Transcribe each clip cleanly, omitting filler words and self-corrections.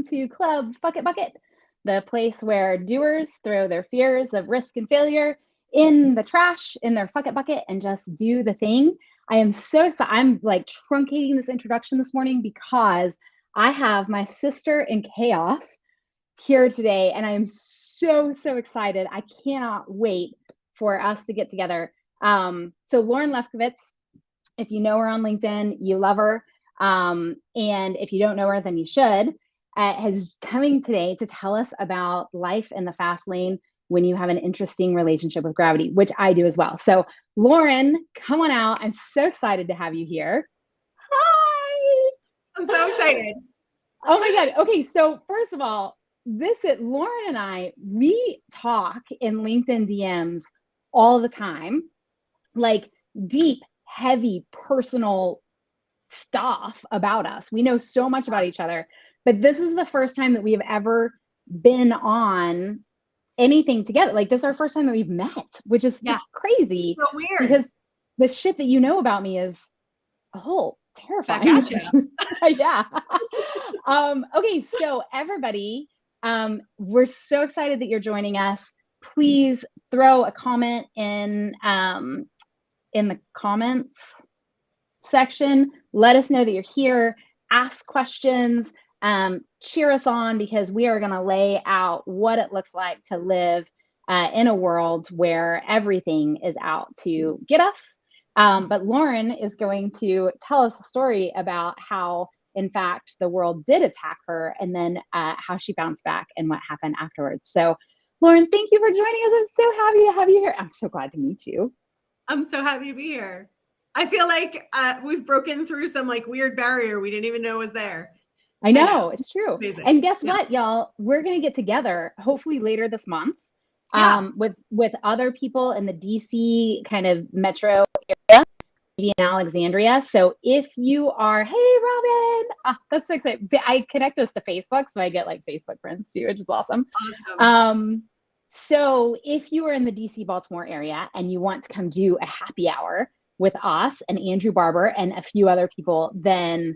to Club Fuck It Bucket, the place where doers throw their fears of risk and failure in the trash in their Fuck It Bucket and just do the thing. I am so excited. I'm like truncating this introduction this morning because I have my sister in chaos here today, and I am so excited. I cannot wait for us to get together. So Lauren Lefkowitz, if you know her on LinkedIn, you love her. And if you don't know her, then you should, is coming today to tell us about life in the fast lane when you have an interesting relationship with gravity, which I do as well. So Lauren, come on out. I'm so excited to have you here. Hi. I'm so excited. Oh my God. Okay. So first of all, Lauren and I, we talk in LinkedIn DMs all the time, like deep, heavy, personal stuff about us. We know so much about each other, but this is the first time that we have ever been on anything together. Like, this is our first time that we've met, which is just crazy. It's so weird. Because the shit that you know about me is terrifying. Gotcha. Yeah. Okay, so everybody, we're so excited that you're joining us. Please throw a comment in the comments section. Let us know that you're here. Ask questions. Cheer us on, because we are going to lay out what it looks like to live in a world where everything is out to get us. But Lauren is going to tell us a story about how, in fact, the world did attack her, and then how she bounced back and what happened afterwards. So, Lauren, thank you for joining us. I'm so happy to have you here. I'm so glad to meet you. I'm so happy to be here. I feel like we've broken through some like weird barrier we didn't even know was there. I know. It's true. Amazing. And guess what, y'all? We're going to get together hopefully later this month with other people in the DC kind of metro area, maybe in Alexandria. So if you are, hey, Robin, that's so exciting. I connect us to Facebook, so I get like Facebook friends too, which is awesome. So if you are in the DC Baltimore area and you want to come do a happy hour with us and Andrew Barber and a few other people, then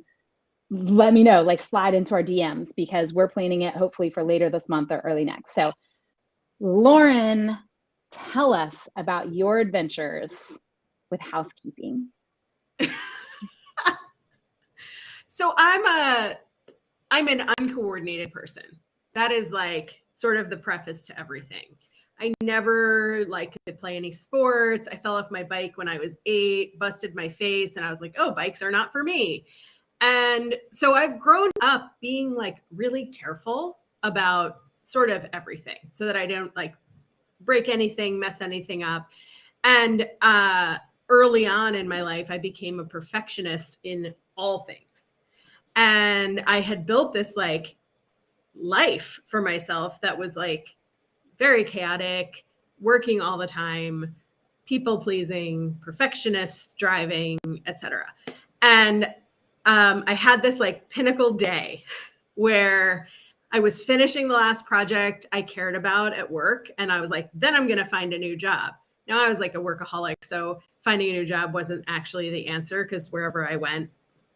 let me know, like slide into our DMs, because we're planning it hopefully for later this month or early next. So Lauren, tell us about your adventures with housekeeping. So I'm an uncoordinated person. That is like sort of the preface to everything. I never could play any sports. I fell off my bike when I was 8, busted my face, and I was like, oh, bikes are not for me. And so I've grown up being like really careful about sort of everything so that I don't like break anything, mess anything up. And early on in my life, I became a perfectionist in all things. And I had built this like life for myself that was like very chaotic, working all the time, people pleasing, perfectionist driving, etc. And I had this like pinnacle day where I was finishing the last project I cared about at work. And I was like, then I'm going to find a new job. Now I was like a workaholic. So finding a new job wasn't actually the answer, because wherever I went,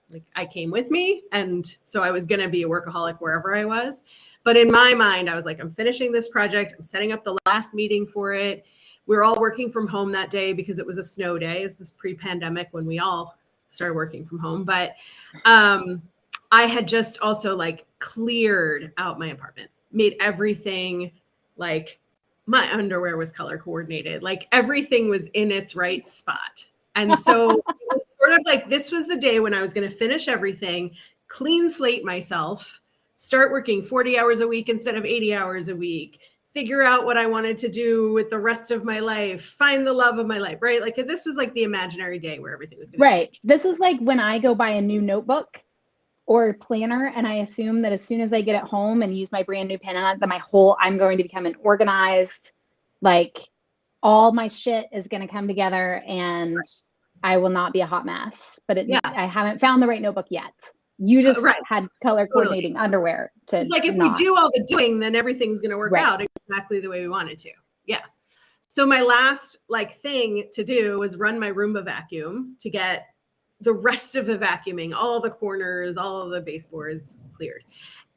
like I came with me. And so I was going to be a workaholic wherever I was. But in my mind, I was like, I'm finishing this project. I'm setting up the last meeting for it. We were all working from home that day because it was a snow day. This is pre-pandemic when we all started working from home. But I had just also like cleared out my apartment, made everything like my underwear was color coordinated, like everything was in its right spot. And so it was sort of like, this was the day when I was going to finish everything, clean slate myself, start working 40 hours a week instead of 80 hours a week, figure out what I wanted to do with the rest of my life, find the love of my life, right? Like this was like the imaginary day where everything was going to change. This is like when I go buy a new notebook or planner, and I assume that as soon as I get it home and use my brand new pen, that I'm going to become an organized, like all my shit is going to come together and I will not be a hot mess. But I haven't found the right notebook yet. You just had color coordinating underwear. It's like if we do all the doing, then everything's going to work out exactly the way we want it to. Yeah. So my last like thing to do was run my Roomba vacuum to get the rest of the vacuuming, all the corners, all of the baseboards cleared.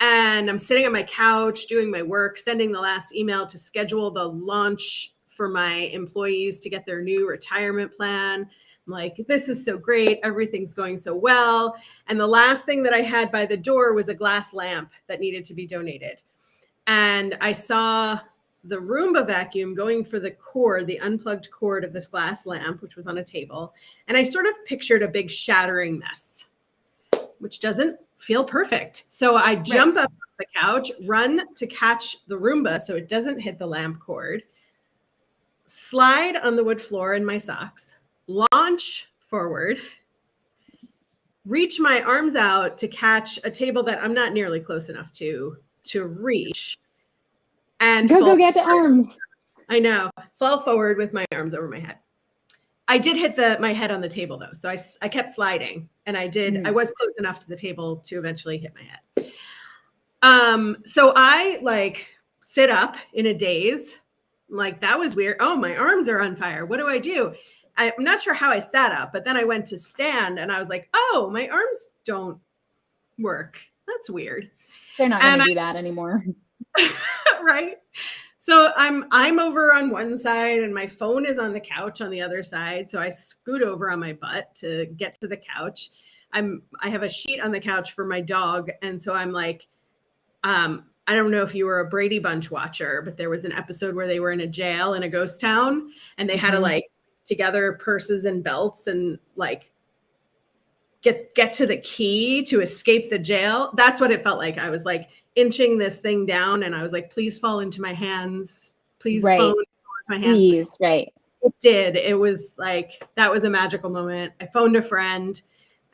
And I'm sitting on my couch doing my work, sending the last email to schedule the launch for my employees to get their new retirement plan. I'm like, this is so great. Everything's going so well. And the last thing that I had by the door was a glass lamp that needed to be donated. And I saw the Roomba vacuum going for the cord, the unplugged cord of this glass lamp, which was on a table. And I sort of pictured a big shattering mess, which doesn't feel perfect. So I jump up the couch, run to catch the Roomba so it doesn't hit the lamp cord, slide on the wood floor in my socks, launch forward, reach my arms out to catch a table that I'm not nearly close enough to reach, and go get the arms. I know, fall forward with my arms over my head. I did hit my head on the table though. So I kept sliding, and I was close enough to the table to eventually hit my head. So I like sit up in a daze. I'm like, that was weird. Oh, my arms are on fire. What do I do? I'm not sure how I sat up, but then I went to stand and I was like, oh, my arms don't work. That's weird. They're not going to do that anymore. Right. So I'm over on one side and my phone is on the couch on the other side. So I scoot over on my butt to get to the couch. I have a sheet on the couch for my dog. And so I'm like, I don't know if you were a Brady Bunch watcher, but there was an episode where they were in a jail in a ghost town and they had to like together purses and belts and like get to the key to escape the jail. That's what it felt like. I was like inching this thing down and I was like, please fall into my hands. Please fall into my hands. Please, right. It did. It was like, that was a magical moment. I phoned a friend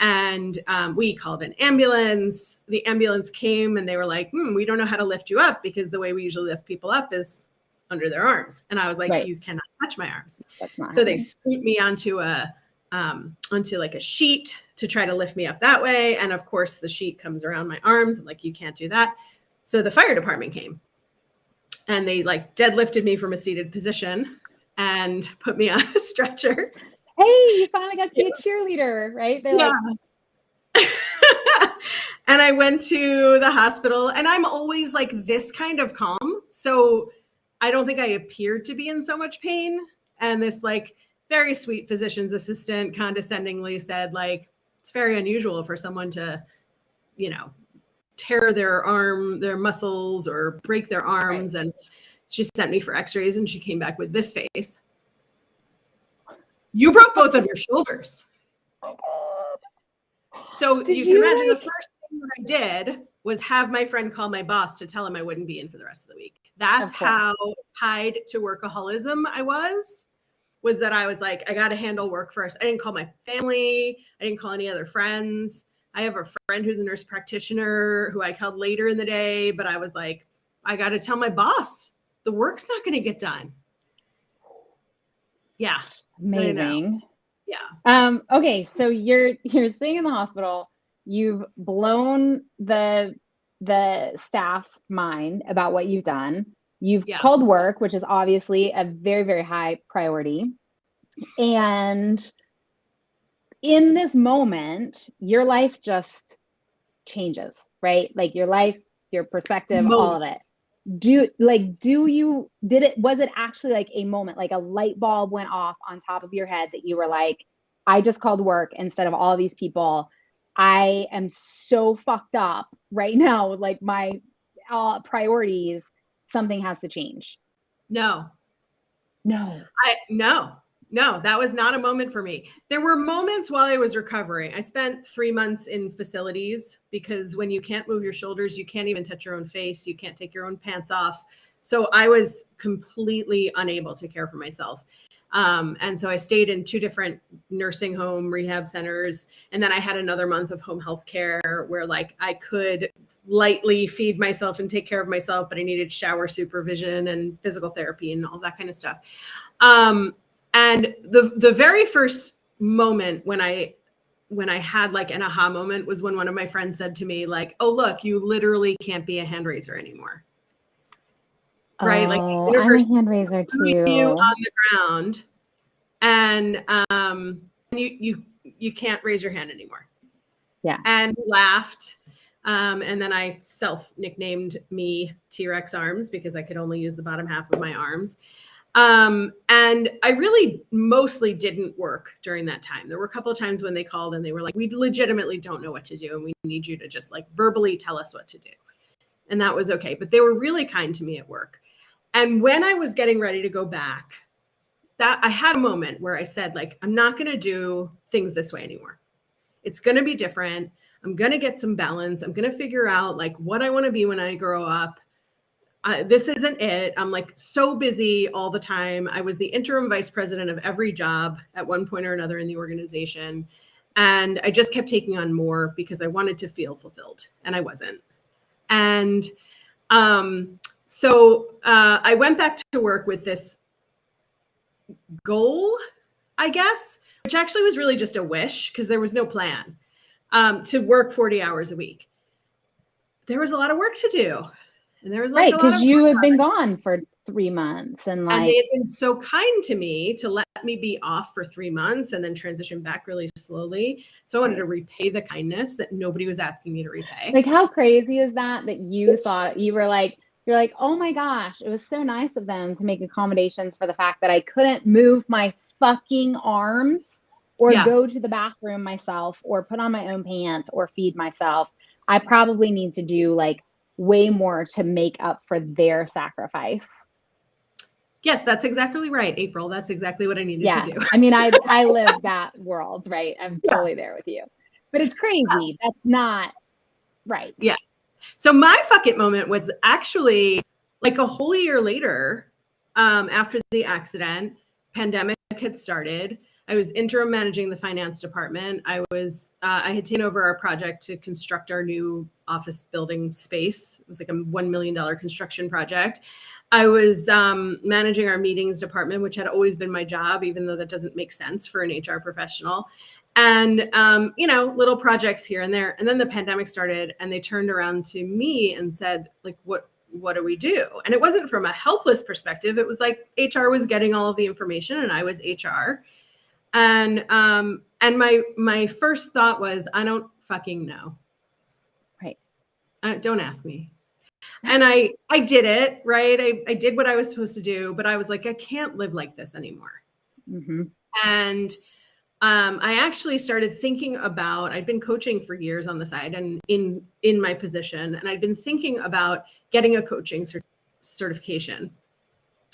and we called an ambulance. The ambulance came and they were like, we don't know how to lift you up because the way we usually lift people up is under their arms. And I was like, you cannot touch my arms. So they scoot me onto like a sheet to try to lift me up that way. And of course the sheet comes around my arms. I'm like, you can't do that. So the fire department came and they like deadlifted me from a seated position and put me on a stretcher. Hey, you finally got to be a cheerleader, right? They're like, and I went to the hospital and I'm always like this kind of calm. So I don't think I appeared to be in so much pain. And this like very sweet physician's assistant condescendingly said, like, it's very unusual for someone to, tear their arm, their muscles or break their arms. And she sent me for x-rays and she came back with this face. You broke both of your shoulders. So you can imagine the first thing that I did was have my friend call my boss to tell him I wouldn't be in for the rest of the week. That's how tied to workaholism I was that I was like, I got to handle work first. I didn't call my family. I didn't call any other friends. I have a friend who's a nurse practitioner who I called later in the day, but I was like, I got to tell my boss the work's not going to get done. Yeah. Amazing. Yeah. Okay. So you're sitting in the hospital. You've blown the staff's mind about what you've done. You've called work, which is obviously a very, very high priority. And in this moment, your life just changes, right? Like your life, your perspective, all of it. Was it actually like a moment, like a light bulb went off on top of your head that you were like, I just called work instead of all these people. I am so fucked up right now. Like my priorities, something has to change. No, that was not a moment for me. There were moments while I was recovering. I spent 3 months in facilities because when you can't move your shoulders, you can't even touch your own face. You can't take your own pants off. So I was completely unable to care for myself. And so I stayed in 2 different nursing home rehab centers. And then I had another month of home health care where like I could lightly feed myself and take care of myself, but I needed shower supervision and physical therapy and all that kind of stuff. And the very first moment when I had like an aha moment was when one of my friends said to me like, oh, look, you literally can't be a hand raiser anymore. Right? Like the universe I'm a hand raiser too. You on the ground, and you you can't raise your hand anymore. Yeah. And we laughed. And then I self-nicknamed me T-Rex arms because I could only use the bottom half of my arms. And I really mostly didn't work during that time. There were a couple of times when they called and they were like, we legitimately don't know what to do. And we need you to just like verbally tell us what to do. And that was okay. But they were really kind to me at work. And when I was getting ready to go back, that I had a moment where I said, like, I'm not going to do things this way anymore. It's going to be different. I'm going to get some balance. I'm going to figure out like what I want to be when I grow up. This isn't it. I'm like so busy all the time. I was the interim vice president of every job at one point or another in the organization. And I just kept taking on more because I wanted to feel fulfilled and I wasn't. And so I went back to work with this goal, I guess, which actually was really just a wish because there was no plan to work 40 hours a week. There was a lot of work to do. And there was like right, because you have been gone for 3 months and like, and they had been so kind to me to let me be off for 3 months and then transition back really slowly. So I wanted to repay the kindness that nobody was asking me to repay. Like, how crazy is that you thought you were like, you're like, oh my gosh, it was so nice of them to make accommodations for the fact that I couldn't move my fucking arms or go to the bathroom myself or put on my own pants or feed myself. I probably need to do like way more to make up for their sacrifice. Yes, that's exactly right, April. That's exactly what I needed to do. I mean, I live that world, right? I'm totally there with you. But it's crazy. That's not right. Yeah. So my fuck it moment was actually like a whole year later, after the accident, pandemic had started. I was interim managing the finance department. I had taken over our project to construct our new office building space. It was like a $1 million construction project. I was managing our meetings department, which had always been my job, even though that doesn't make sense for an HR professional. And, little projects here and there. And then the pandemic started and they turned around to me and said, like, what do we do? And it wasn't from a helpless perspective. It was like HR was getting all of the information and I was HR. And my first thought was, I don't fucking know. Right. Don't ask me. And I did it, right? I did what I was supposed to do, but I was like, I can't live like this anymore. Mm-hmm. And I actually started thinking about, I'd been coaching for years on the side and in my position, and I'd been thinking about getting a coaching certification,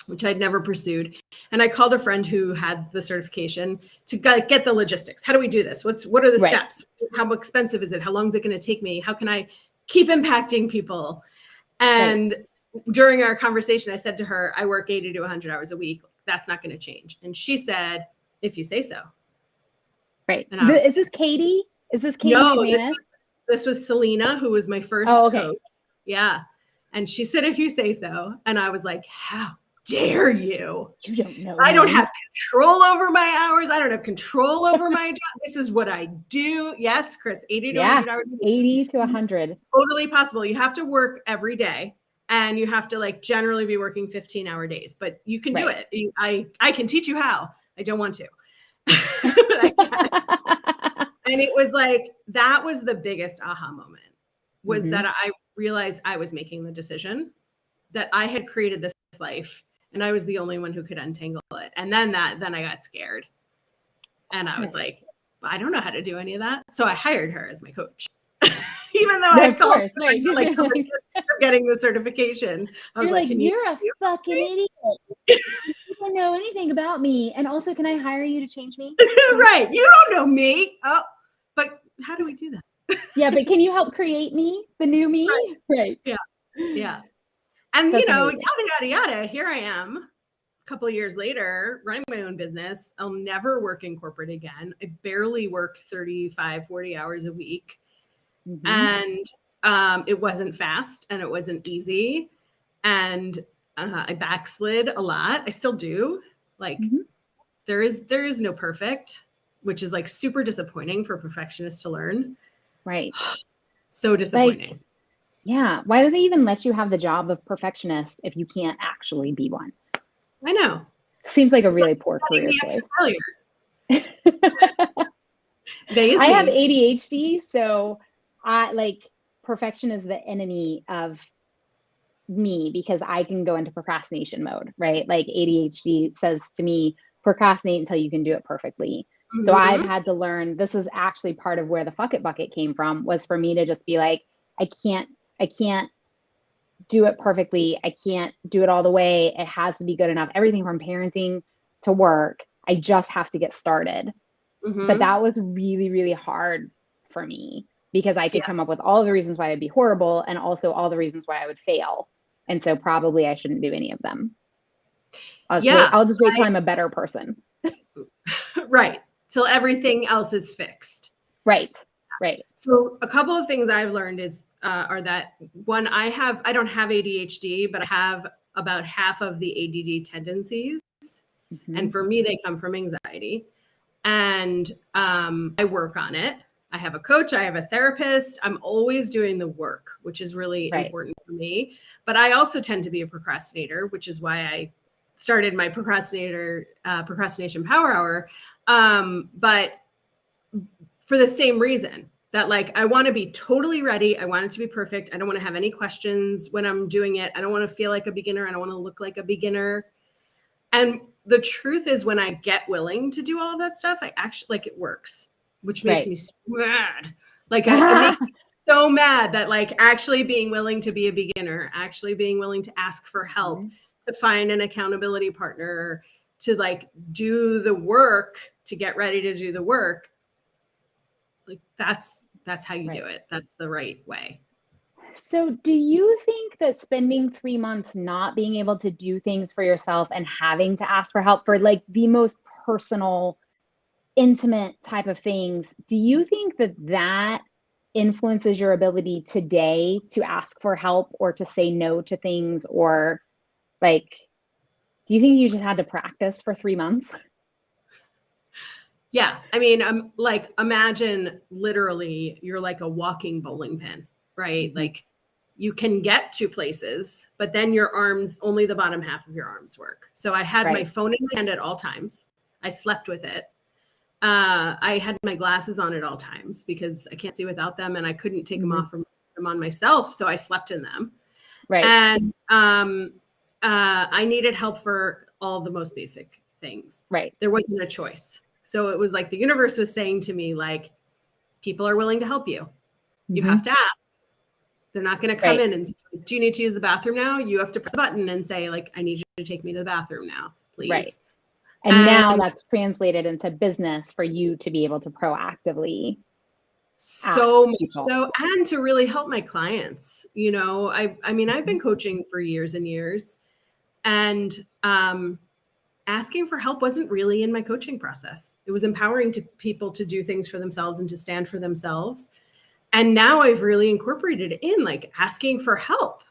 which I'd never pursued. And I called a friend who had the certification to get the logistics. How do we do this? What are the steps? How expensive is it? How long is it going to take me? How can I keep impacting people? And during our conversation, I said to her, I work 80 to 100 hours a week. That's not going to change. And she said, if you say so. Right. Is this Katie? Is this Katie? No, this was Selena, who was my first coach. Yeah. And she said, if you say so. And I was like, how dare you? You don't know. I don't have control over my hours. I don't have control over my job. This is what I do. Yes, Chris, 80 to 100 hours. 80 to 100. Totally possible. You have to work every day and you have to like generally be working 15-hour days, but you can do it. I can teach you how. I don't want to. And it was like, that was the biggest aha moment, was that I realized I was making the decision, that I had created this life and I was the only one who could untangle it. And then I got scared and I was like, I don't know how to do any of that. So I hired her as my coach. Even though I called her, like getting the certification. I was like, you're a fucking idiot. You don't know anything about me. And also, can I hire you to change me? Right. You don't know me. Oh, but how do we do that? Yeah, but can you help create me, the new me? Right. Yeah. Yeah. And that's amazing. Yada, yada, yada. Here I am a couple of years later, running my own business. I'll never work in corporate again. I barely work 35, 40 hours a week. And it wasn't fast and it wasn't easy. And I backslid a lot. I still do. Like there is no perfect, which is like super disappointing for perfectionists to learn. Right. So disappointing. Like, yeah. Why do they even let you have the job of perfectionist if you can't actually be one? I know. Seems like a really poor career choice. I have ADHD, so perfection is the enemy of me because I can go into procrastination mode, right? Like ADHD says to me, procrastinate until you can do it perfectly. Mm-hmm. So I've had to learn, this is actually part of where the Fuck It Bucket came from, was for me to just be like, I can't do it perfectly. I can't do it all the way. It has to be good enough. Everything from parenting to work, I just have to get started. Mm-hmm. But that was really, really hard for me because I could come up with all the reasons why I'd be horrible and also all the reasons why I would fail. And so probably I shouldn't do any of them. I'll just wait till I'm a better person. Right. Till everything else is fixed. Right. So a couple of things I've learned are that one, I don't have ADHD, but I have about half of the ADD tendencies. Mm-hmm. And for me, they come from anxiety. And I work on it. I have a coach, I have a therapist. I'm always doing the work, which is really important for me. But I also tend to be a procrastinator, which is why I started my procrastination power hour. But for the same reason that like, I want to be totally ready. I want it to be perfect. I don't want to have any questions when I'm doing it. I don't want to feel like a beginner. I don't want to look like a beginner. And the truth is when I get willing to do all of that stuff, I actually it works, which makes me so mad. Like it makes me so mad that like actually being willing to be a beginner, actually being willing to ask for help, to find an accountability partner, to like do the work, to get ready to do the work. Like that's how you do it. That's the right way. So do you think that spending 3 months not being able to do things for yourself and having to ask for help for like the most personal, intimate type of things, do you think that influences your ability today to ask for help or to say no to things? Or like, do you think you just had to practice for 3 months? Yeah. I mean, I'm like, imagine literally you're like a walking bowling pin, right? Mm-hmm. Like you can get to places, but then your arms, only the bottom half of your arms work. So I had my phone in my hand at all times. I slept with it. I had my glasses on at all times because I can't see without them and I couldn't take them off from them on myself. So I slept in them. Right. And I needed help for all the most basic things. Right. There wasn't a choice. So it was like the universe was saying to me, like, people are willing to help you. You have to ask. They're not going to come in and say, do you need to use the bathroom now? You have to press the button and say, like, I need you to take me to the bathroom now, please. Right. And now that's translated into business for you to be able to proactively. So much so, and to really help my clients. You know, I mean, I've been coaching for years and years, and asking for help wasn't really in my coaching process. It was empowering to people to do things for themselves and to stand for themselves. And now I've really incorporated it in, like asking for help.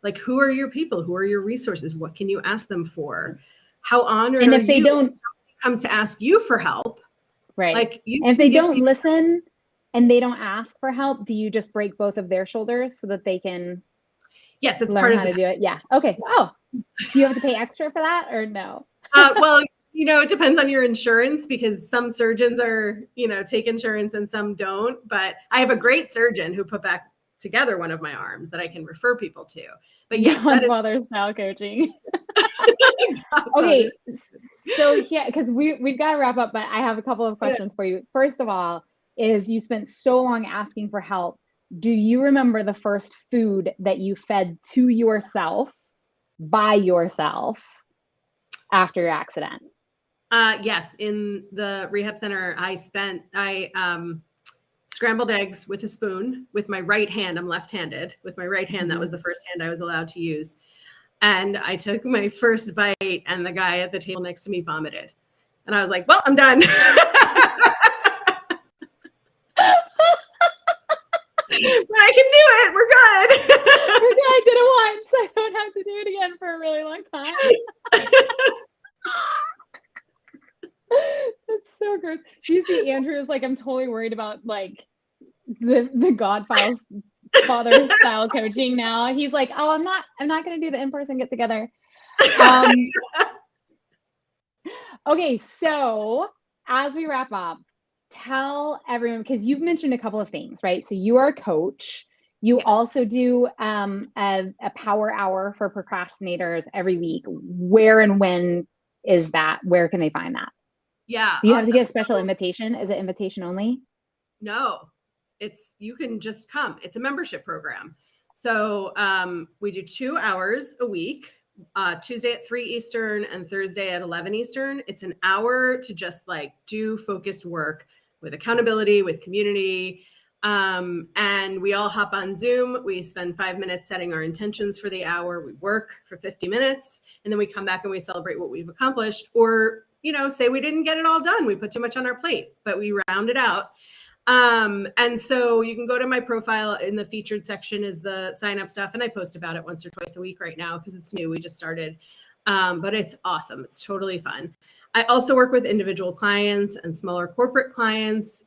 Like, who are your people? Who are your resources? What can you ask them for? How honored are you? And if they don't comes to ask you for help, right? Like, and if they don't listen and they don't ask for help, do you just break both of their shoulders so that they can? Yes, it's learn part of how to do it. Yeah. Okay. Oh, do you have to pay extra for that or no? Well, you know, it depends on your insurance because some surgeons are, you know, take insurance and some don't. But I have a great surgeon who put back together one of my arms that I can refer people to. But yes, Godfather style coaching. Okay, so yeah, because we've got to wrap up, but I have a couple of questions for you. First of all, is you spent so long asking for help. Do you remember the first food that you fed to yourself by yourself after your accident? Yes, in the rehab center, I scrambled eggs with a spoon with my right hand. I'm left-handed. With my right hand, that was the first hand I was allowed to use. And I took my first bite and the guy at the table next to me vomited. And I was like, well, I'm done. But I can do it. We're good. We're good. I did it once. I don't have to do it again for a really long time. That's so gross. Do you see Andrew's like, I'm totally worried about like the Godfather style coaching now. He's like, oh, I'm not going to do the in-person get together. Okay. So as we wrap up, tell everyone, because you've mentioned a couple of things, right? So you are a coach. You Yes. also do a power hour for procrastinators every week. Where and when is that? Where can they find that? Yeah. Do you have to Awesome. get a special invitation? Is it invitation only? No, you can just come. It's a membership program. So we do 2 hours a week, Tuesday at 3 Eastern and Thursday at 11 Eastern. It's an hour to just like do focused work with accountability, with community. And we all hop on Zoom. We spend 5 minutes setting our intentions for the hour. We work for 50 minutes, and then we come back and we celebrate what we've accomplished, or, say we didn't get it all done. We put too much on our plate, but we round it out. And so you can go to my profile. In the featured section is the sign up stuff. And I post about it once or twice a week right now because it's new. We just started. But it's awesome. It's totally fun. I also work with individual clients and smaller corporate clients,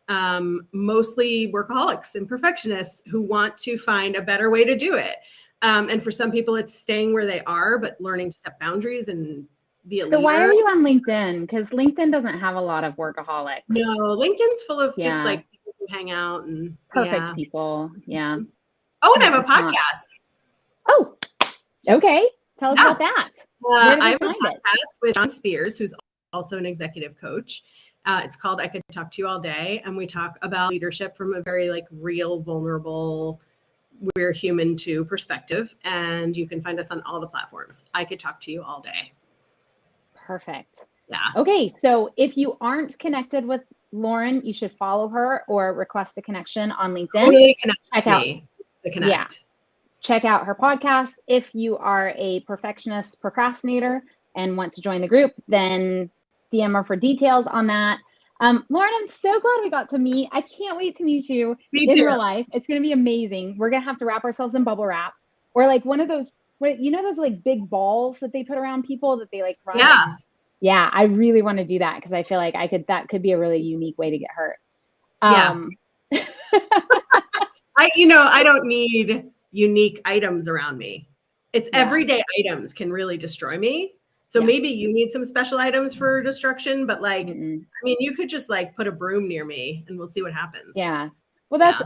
mostly workaholics and perfectionists who want to find a better way to do it. And for some people, it's staying where they are, but learning to set boundaries and be a leader. So why are you on LinkedIn? Because LinkedIn doesn't have a lot of workaholics. No, LinkedIn's full of just like people who hang out and perfect people. Yeah. Oh, and I have a podcast. Oh, okay. Tell us about that. I have a podcast with John Spears, who's also an executive coach. It's called I Could Talk to You All Day. And we talk about leadership from a very like real, vulnerable, we're human too perspective. And you can find us on all the platforms. I Could Talk to You All Day. Perfect. Yeah. Okay. So if you aren't connected with Lauren, you should follow her or request a connection on LinkedIn. Totally check out the connect. Yeah. Check out her podcast. If you are a perfectionist procrastinator and want to join the group, then DM her for details on that. Lauren, I'm so glad we got to meet. I can't wait to meet you in real life. It's going to be amazing. We're going to have to wrap ourselves in bubble wrap or like one of those, those like big balls that they put around people that they like run. Yeah. Yeah. I really want to do that because I feel like that could be a really unique way to get hurt. Yeah. I don't need unique items around me. It's everyday items can really destroy me. So maybe you need some special items for destruction, but like, I mean, you could just like put a broom near me and we'll see what happens. Yeah. Well, that's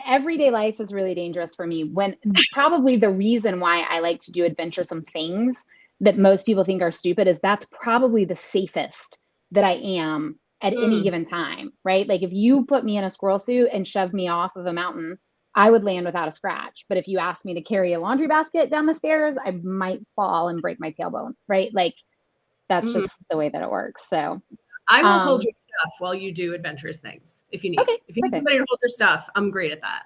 everyday life is really dangerous for me. When probably the reason why I like to do adventuresome things that most people think are stupid is that's probably the safest that I am at any given time, right? Like if you put me in a squirrel suit and shoved me off of a mountain, I would land without a scratch. But if you asked me to carry a laundry basket down the stairs, I might fall and break my tailbone, right? Like that's just the way that it works. So I will hold your stuff while you do adventurous things if you need. Okay, if you need somebody to hold your stuff, I'm great at that.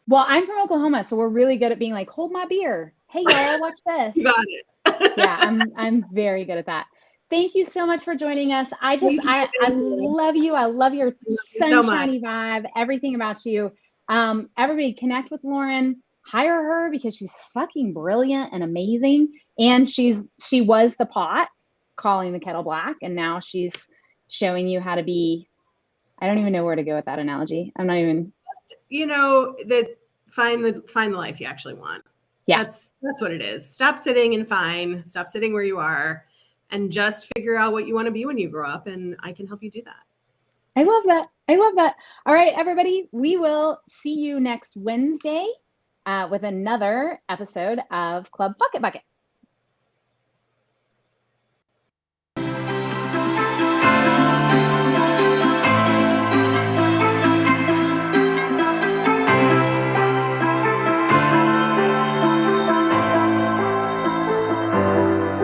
Well, I'm from Oklahoma, so we're really good at being like, hold my beer. Hey y'all, watch this. You got it. Yeah, I'm very good at that. Thank you so much for joining us. I love you. I love your sunshiny vibe, everything about you. Everybody connect with Lauren, hire her because she's fucking brilliant and amazing. And she was the pot calling the kettle black. And now she's showing you how to be, I don't even know where to go with that analogy. I'm not even, that find the life you actually want. Yeah. That's what it is. Stop sitting and stop sitting where you are and just figure out what you want to be when you grow up. And I can help you do that. I love that. I love that. All right, everybody, we will see you next Wednesday with another episode of Club Fuck It Bucket.